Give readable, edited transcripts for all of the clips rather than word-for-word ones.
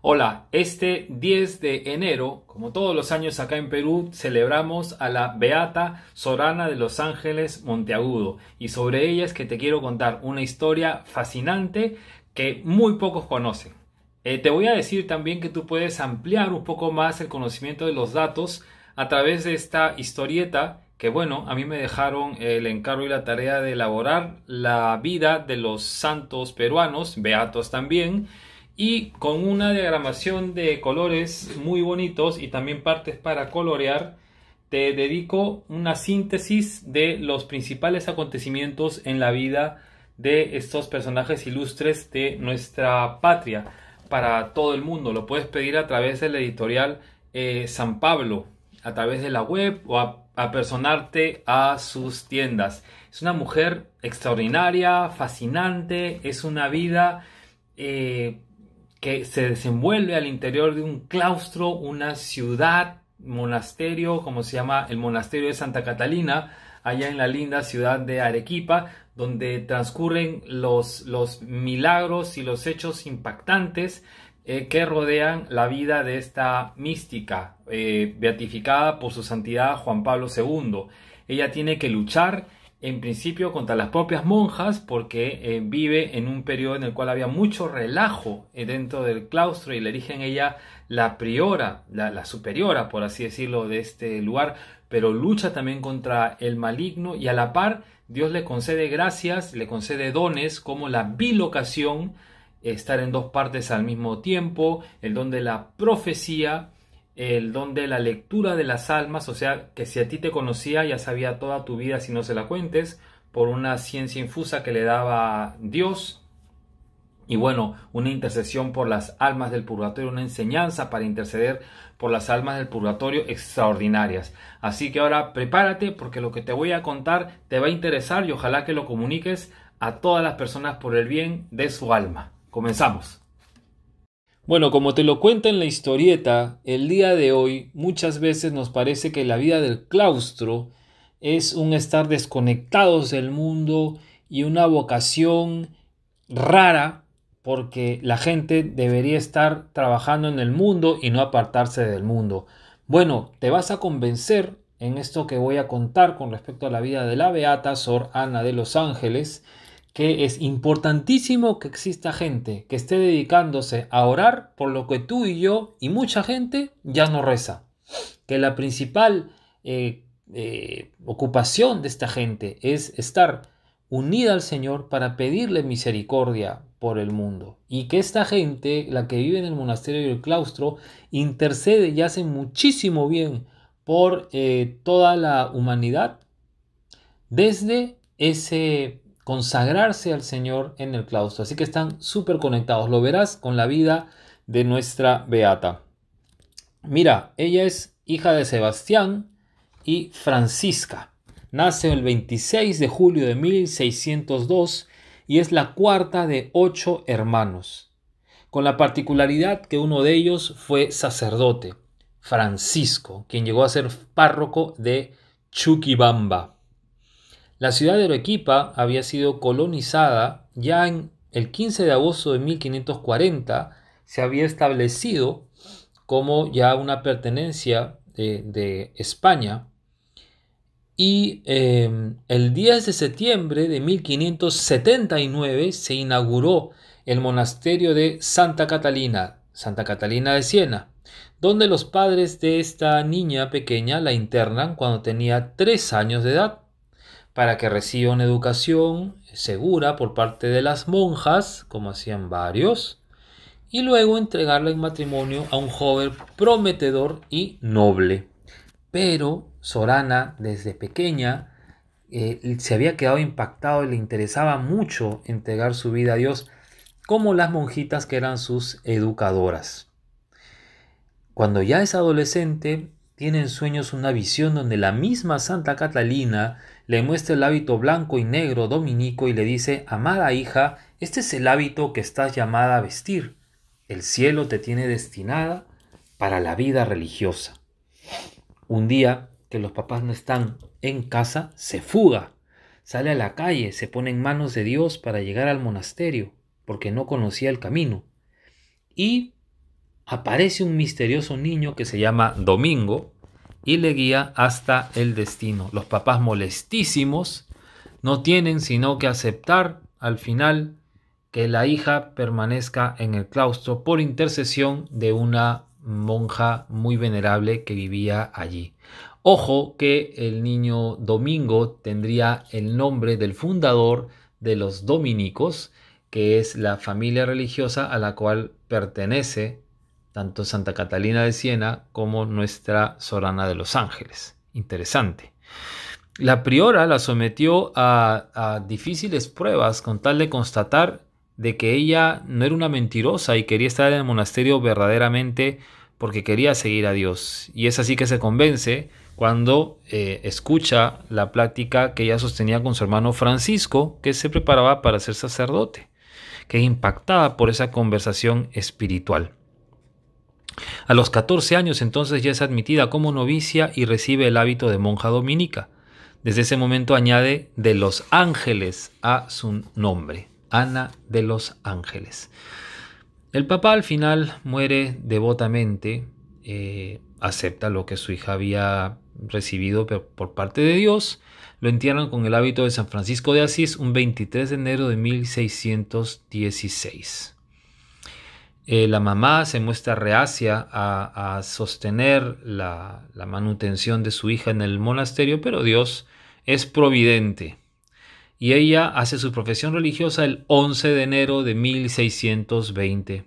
Hola, este 10 de enero, como todos los años acá en Perú, celebramos a la Beata Sor Ana de los Ángeles Monteagudo, y sobre ella es que te quiero contar una historia fascinante que muy pocos conocen. Te voy a decir también que tú puedes ampliar un poco más el conocimiento de los datos a través de esta historieta que, bueno, a mí me dejaron el encargo y la tarea de elaborar la vida de los santos peruanos, beatos también, y con una diagramación de colores muy bonitos y también partes para colorear, te dedico una síntesis de los principales acontecimientos en la vida de estos personajes ilustres de nuestra patria para todo el mundo. Lo puedes pedir a través de la editorial San Pablo, a través de la web o a personarte a sus tiendas. Es una mujer extraordinaria, fascinante, es una vida que se desenvuelve al interior de un claustro, una ciudad, monasterio, como se llama el monasterio de Santa Catalina, allá en la linda ciudad de Arequipa, donde transcurren los milagros y los hechos impactantes que rodean la vida de esta mística, beatificada por su santidad Juan Pablo II. Ella tiene que luchar en principio contra las propias monjas porque vive en un periodo en el cual había mucho relajo dentro del claustro y le erigen ella la priora, la superiora, por así decirlo, de este lugar, pero lucha también contra el maligno y a la par Dios le concede gracias, le concede dones como la bilocación, estar en dos partes al mismo tiempo, el don de la profecía, el don de la lectura de las almas, o sea que si a ti te conocía ya sabía toda tu vida si no se la cuentes, por una ciencia infusa que le daba Dios. Y bueno, una intercesión por las almas del purgatorio, una enseñanza para interceder por las almas del purgatorio extraordinarias. Así que ahora prepárate porque lo que te voy a contar te va a interesar y ojalá que lo comuniques a todas las personas por el bien de su alma. Comenzamos. Bueno, como te lo cuenta en la historieta, el día de hoy muchas veces nos parece que la vida del claustro es un estar desconectados del mundo y una vocación rara porque la gente debería estar trabajando en el mundo y no apartarse del mundo. Bueno, te vas a convencer en esto que voy a contar con respecto a la vida de la Beata Sor Ana de los Ángeles, que es importantísimo que exista gente que esté dedicándose a orar por lo que tú y yo y mucha gente ya no reza. Que la principal ocupación de esta gente es estar unida al Señor para pedirle misericordia por el mundo. Y que esta gente, la que vive en el monasterio y el claustro, intercede y hace muchísimo bien por toda la humanidad desde ese consagrarse al Señor en el claustro. Así que están súper conectados. Lo verás con la vida de nuestra Beata. Mira, ella es hija de Sebastián y Francisca. Nace el 26 de julio de 1602 y es la cuarta de 8 hermanos, con la particularidad que uno de ellos fue sacerdote, Francisco, quien llegó a ser párroco de Chuquibamba. La ciudad de Arequipa había sido colonizada ya en el 15 de agosto de 1540, se había establecido como ya una pertenencia de España, y el 10 de septiembre de 1579 se inauguró el monasterio de Santa Catalina de Siena, donde los padres de esta niña pequeña la internan cuando tenía 3 años de edad, para que reciba una educación segura por parte de las monjas, como hacían varios, y luego entregarla en matrimonio a un joven prometedor y noble. Pero Sor Ana, desde pequeña, se había quedado impactado y le interesaba mucho entregar su vida a Dios, como las monjitas que eran sus educadoras. Cuando ya es adolescente, tiene en sueños una visión donde la misma Santa Catalina le muestra el hábito blanco y negro dominico y le dice: amada hija, este es el hábito que estás llamada a vestir. El cielo te tiene destinada para la vida religiosa. Un día que los papás no están en casa, se fuga, sale a la calle, se pone en manos de Dios para llegar al monasterio, porque no conocía el camino. Y aparece un misterioso niño que se llama Domingo y le guía hasta el destino. Los papás molestísimos no tienen sino que aceptar al final que la hija permanezca en el claustro por intercesión de una monja muy venerable que vivía allí. Ojo que el niño Domingo tendría el nombre del fundador de los dominicos, que es la familia religiosa a la cual pertenece tanto Santa Catalina de Siena como nuestra Sorana de los Ángeles. Interesante. La priora la sometió a difíciles pruebas con tal de constatar de que ella no era una mentirosa y quería estar en el monasterio verdaderamente porque quería seguir a Dios. Y es así que se convence cuando escucha la plática que ella sostenía con su hermano Francisco, que se preparaba para ser sacerdote, que es impactada por esa conversación espiritual. A los 14 años entonces ya es admitida como novicia y recibe el hábito de monja dominica. Desde ese momento añade de los ángeles a su nombre, Ana de los Ángeles. El papá al final muere devotamente, acepta lo que su hija había recibido por parte de Dios, lo entierran con el hábito de San Francisco de Asís un 23 de enero de 1616. La mamá se muestra reacia a sostener la manutención de su hija en el monasterio, pero Dios es providente. Y ella hace su profesión religiosa el 11 de enero de 1620.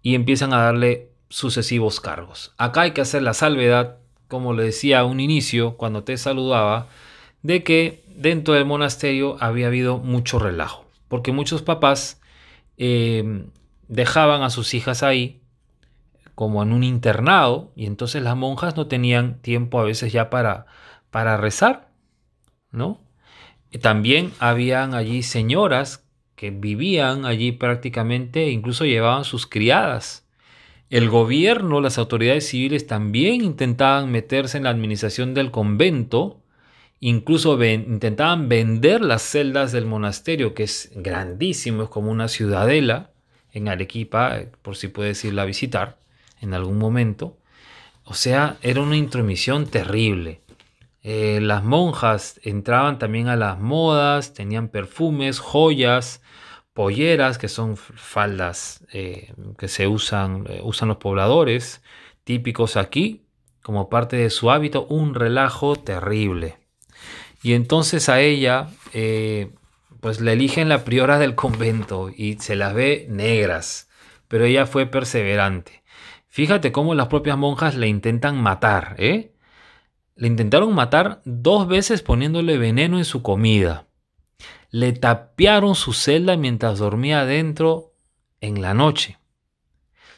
Y empiezan a darle sucesivos cargos. Acá hay que hacer la salvedad, como le decía a un inicio cuando te saludaba, de que dentro del monasterio había habido mucho relajo. Porque muchos papás dejaban a sus hijas ahí como en un internado y entonces las monjas no tenían tiempo a veces ya para rezar, ¿no? También habían allí señoras que vivían allí prácticamente e incluso llevaban sus criadas. El gobierno, las autoridades civiles también intentaban meterse en la administración del convento, incluso intentaban vender las celdas del monasterio, que es grandísimo, es como una ciudadela en Arequipa, por si puedes irla a visitar en algún momento. O sea, era una intromisión terrible. Las monjas entraban también a las modas, tenían perfumes, joyas, polleras, que son faldas que se usan los pobladores, típicos aquí, como parte de su hábito, un relajo terrible. Y entonces a ella, pues la eligen la priora del convento y se las ve negras, pero ella fue perseverante. Fíjate cómo las propias monjas le intentan matar, ¿eh? Le intentaron matar 2 veces poniéndole veneno en su comida. Le tapiaron su celda mientras dormía adentro en la noche.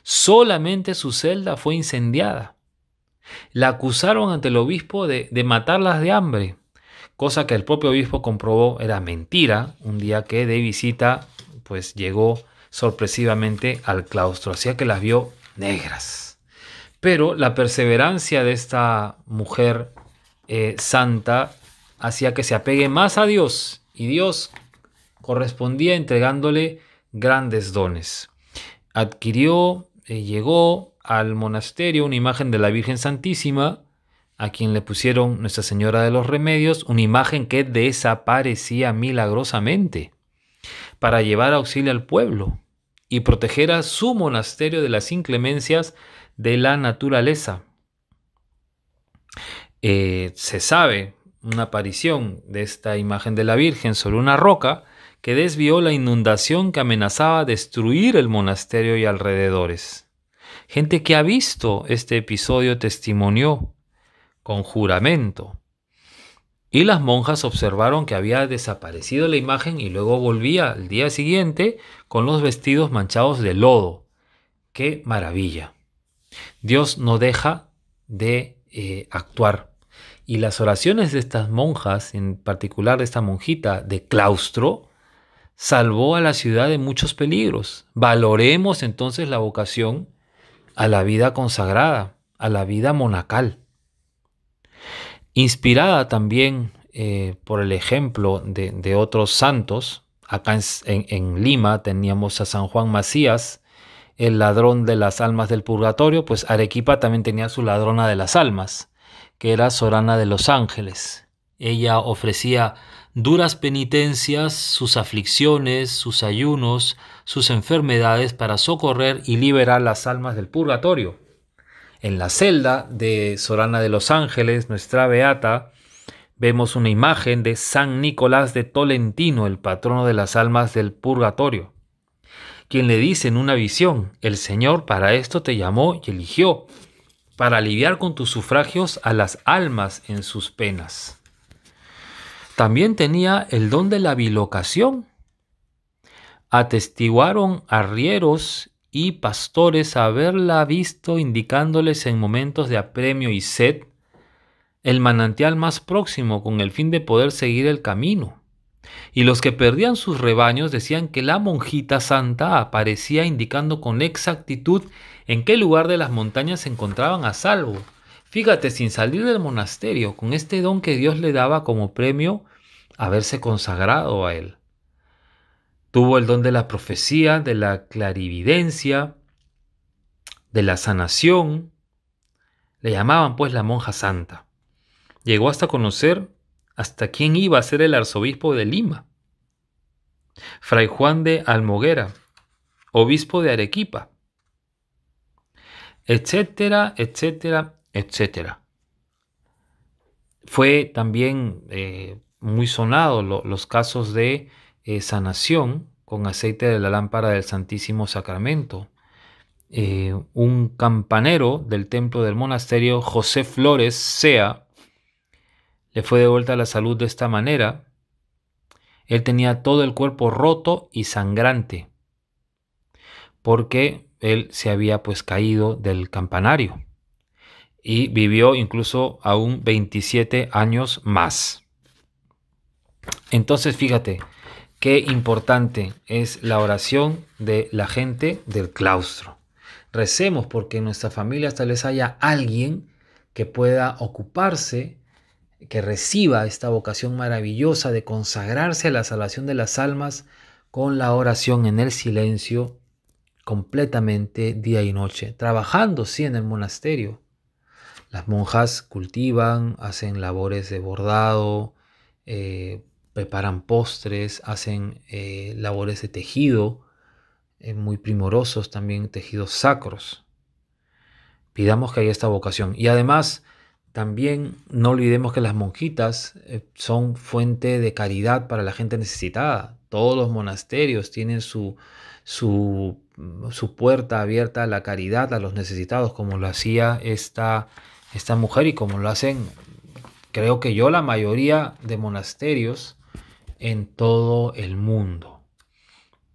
Solamente su celda fue incendiada. La acusaron ante el obispo de matarlas de hambre, cosa que el propio obispo comprobó era mentira un día que de visita pues llegó sorpresivamente al claustro, hacía que las vio negras. Pero la perseverancia de esta mujer santa hacía que se apegue más a Dios y Dios correspondía entregándole grandes dones. Llegó al monasterio una imagen de la Virgen Santísima, a quien le pusieron Nuestra Señora de los Remedios, una imagen que desaparecía milagrosamente para llevar auxilio al pueblo y proteger a su monasterio de las inclemencias de la naturaleza. Se sabe una aparición de esta imagen de la Virgen sobre una roca que desvió la inundación que amenazaba destruir el monasterio y alrededores. Gente que ha visto este episodio testimonió con juramento. Y las monjas observaron que había desaparecido la imagen y luego volvía al día siguiente con los vestidos manchados de lodo. ¡Qué maravilla! Dios no deja de actuar. Y las oraciones de estas monjas, en particular de esta monjita de claustro, salvó a la ciudad de muchos peligros. Valoremos entonces la vocación a la vida consagrada, a la vida monacal. Inspirada también por el ejemplo de otros santos, acá en Lima teníamos a San Juan Macías, el ladrón de las almas del purgatorio, pues Arequipa también tenía su ladrona de las almas, que era Sorana de los Ángeles. Ella ofrecía duras penitencias, sus aflicciones, sus ayunos, sus enfermedades para socorrer y liberar las almas del purgatorio. En la celda de Sorana de los Ángeles, nuestra beata, vemos una imagen de San Nicolás de Tolentino, el patrono de las almas del purgatorio, quien le dice en una visión: el Señor para esto te llamó y eligió, para aliviar con tus sufragios a las almas en sus penas. También tenía el don de la bilocación. Atestiguaron arrieros y pastores haberla visto, indicándoles en momentos de apremio y sed el manantial más próximo, con el fin de poder seguir el camino. Y los que perdían sus rebaños decían que la monjita santa aparecía indicando con exactitud en qué lugar de las montañas se encontraban a salvo. Fíjate, sin salir del monasterio, con este don que Dios le daba como premio haberse consagrado a él. Tuvo el don de la profecía, de la clarividencia, de la sanación. Le llamaban pues la monja santa. Llegó hasta conocer hasta quién iba a ser el arzobispo de Lima, Fray Juan de Almoguera, obispo de Arequipa, etcétera, etcétera, etcétera. Fue también muy sonado los casos de sanación con aceite de la lámpara del Santísimo Sacramento. Un campanero del templo del monasterio, José Flores Sea, le fue devuelta la salud de esta manera. Él tenía todo el cuerpo roto y sangrante, porque él se había pues caído del campanario y vivió incluso aún 27 años más. Entonces fíjate qué importante es la oración de la gente del claustro. Recemos porque en nuestra familia tal vez haya alguien que pueda ocuparse, que reciba esta vocación maravillosa de consagrarse a la salvación de las almas con la oración en el silencio, completamente día y noche, trabajando sí en el monasterio. Las monjas cultivan, hacen labores de bordado, preparan postres, hacen labores de tejido, muy primorosos también, tejidos sacros. Pidamos que haya esta vocación. Y además, también no olvidemos que las monjitas son fuente de caridad para la gente necesitada. Todos los monasterios tienen su puerta abierta a la caridad, a los necesitados, como lo hacía esta mujer y como lo hacen, creo que la mayoría de monasterios en todo el mundo.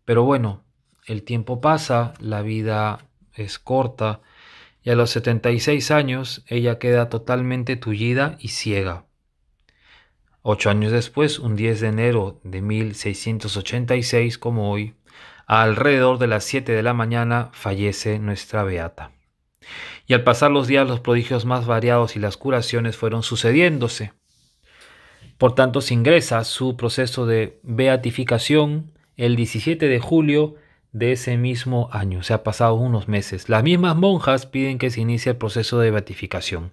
Pero bueno, el tiempo pasa, la vida es corta, y a los 76 años ella queda totalmente tullida y ciega. 8 años después, un 10 de enero de 1686, como hoy, alrededor de las 7 de la mañana, fallece nuestra beata. Y al pasar los días, los prodigios más variados y las curaciones fueron sucediéndose. Por tanto, se ingresa su proceso de beatificación el 17 de julio de ese mismo año. Se ha pasado unos meses. Las mismas monjas piden que se inicie el proceso de beatificación.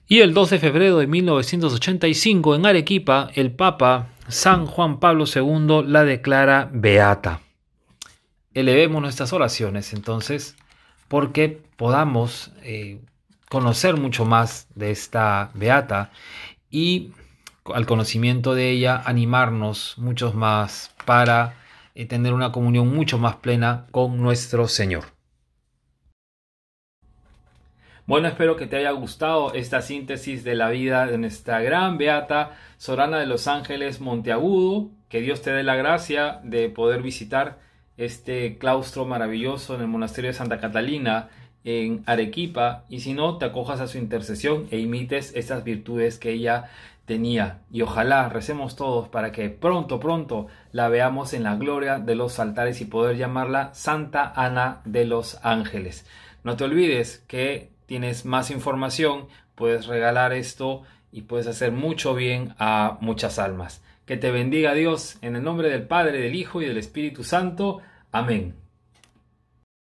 Y el 2 de febrero de 1985, en Arequipa, el Papa San Juan Pablo II la declara beata. Elevemos nuestras oraciones, entonces, porque podamos conocer mucho más de esta beata y al conocimiento de ella animarnos muchos más para tener una comunión mucho más plena con nuestro Señor. Bueno, espero que te haya gustado esta síntesis de la vida de nuestra gran beata Sorana de los Ángeles Monteagudo. Que Dios te dé la gracia de poder visitar este claustro maravilloso en el monasterio de Santa Catalina en Arequipa, y si no, te acojas a su intercesión e imites estas virtudes que ella tenía. Y ojalá recemos todos para que pronto la veamos en la gloria de los altares y poder llamarla Santa Ana de los Ángeles. No te olvides que tienes más información, puedes regalar esto y puedes hacer mucho bien a muchas almas. Que te bendiga Dios en el nombre del Padre, del Hijo y del Espíritu Santo. Amén.